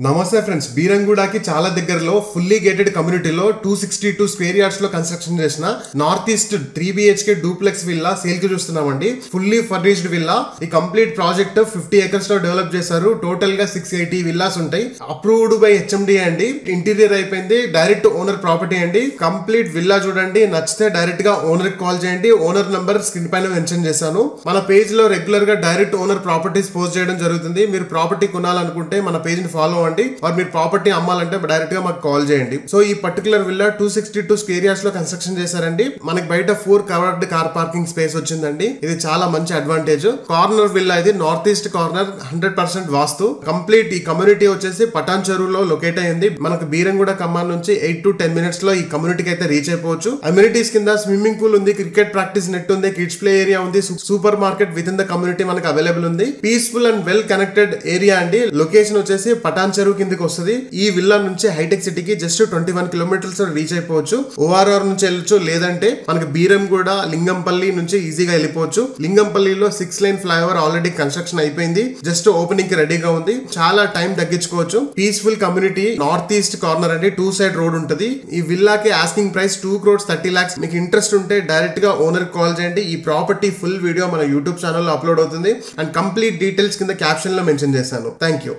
నమస్తే ఫ్రెండ్స్, బీరంగూడకి చాలా దగ్గరలో ఫుల్లీ గేటెడ్ కమ్యూనిటీలో 262 స్క్వేర్ యార్డ్స్ లో కన్స్ట్రక్షన్ చేసిన north east 3 BHK duplex villa sale కి చూస్తున్నామండి. Fully furnished villa. ఈ కంప్లీట్ ప్రాజెక్ట్ 50 acres లో డెవలప్ చేశారు. టోటల్ గా 680 విల్లాస్ ఉంటాయి. అప్రూవ్డ్ బై HMD అండి. ఇంటీరియర్ అయిపోయింది. డైరెక్ట్ ఓనర్ ప్రాపర్టీ అండి. కంప్లీట్ విల్లా చూడండి. నచ్చితే డైరెక్ట్ గా ఓనర్ కాల్ చేయండి. ఓనర్ నంబర్ స్క్రీన్ పైన మెన్షన్ చేశాను. మన పేజ్ లో రెగ్యులర్ గా డైరెక్ట్ ఓనర్ ప్రాపర్టీస్ పోస్ట్ చేయడం జరుగుతుంది. మీరు ప్రాపర్టీ కొనాలనుకుంటే మన పేజ్ ని ఫాలో అవ్వండి. మీరు ప్రాపర్టీ అమ్మాలంటే డైరెక్ట్ గా మాకు కాల్ చేయండి. సో ఈ పర్టికులర్ విల్లా 262 స్క్వేర్ యార్డ్స్ లో కన్స్ట్రక్షన్ చేశారండి. మనకి బయట 4 కవర్డ్ కార్ పార్కింగ్ స్పేస్ వచ్చిందండి. ఇది చాలా మంచి అడ్వాంటేజ్. కార్నర్ విల్లా ఇది నార్త్ ఈస్ట్ కార్నర్ 100% వాస్తు. కంప్లీట్ ఈ కమ్యూనిటీ వచ్చేసి పటాన్ చెరువులో లొకేట్ అయింది. మనకు బీరంగూడ ఖమ్మం నుంచి 8 to 10 minutes లో ఈ కమ్యూనిటీకి అయితే రీచ్ అయిపోవచ్చు. అమ్యూనిటీస్ కింద స్విమ్మింగ్ పూల్ ఉంది, క్రికెట్ ప్రాక్టీస్ నెట్ ఉంది, కిడ్స్ ప్లే ఏరియా ఉంది, super market with in the community మనకు అవైలబుల్ ఉంది. Peaceful and well connected area అండి. లొకేషన్ వచ్చేసి పటాన్ చెరువు కిందకి వస్తుంది. ఈ విల్లా నుంచి హైటెక్ సిటీకి జస్ట్ 21 kilometers రీచ్ అయిపోవచ్చు. ORR నుంచి వెళ్ళొచ్చు, లేదంటే మనకి బీరంగూడ లింగంపల్లి నుంచి ఈజీగా వెళ్ళిపోవచ్చు. లింగంపల్లిలో 6 lane ఫ్లైఓవర్ ఆల్రెడీ కన్స్ట్రక్షన్ అయిపోయింది. జస్ట్ ఓపెనింగ్ కి రెడీగా ఉంది. చాలా టైం తగ్గించుకోవచ్చు. Peaceful community, north east corner అండి. 2 side రోడ్ ఉంటుంది. ఈ విల్లాకి ఆస్కింగ్ ప్రైస్ 2,30 lakhs. మీకు ఇంట్రెస్ట్ ఉంటే డైరెక్ట్ గా ఓనర్ కాల్ చేయండి. ఈ ప్రాపర్టీ ఫుల్ వీడియో మన యూట్యూబ్ ఛానల్లో అప్లోడ్ అవుతుంది. అండ్ కంప్లీట్ డీటెయిల్స్ కింద క్యాప్షన్ లో మెన్షన్ చేశాను. Thank you.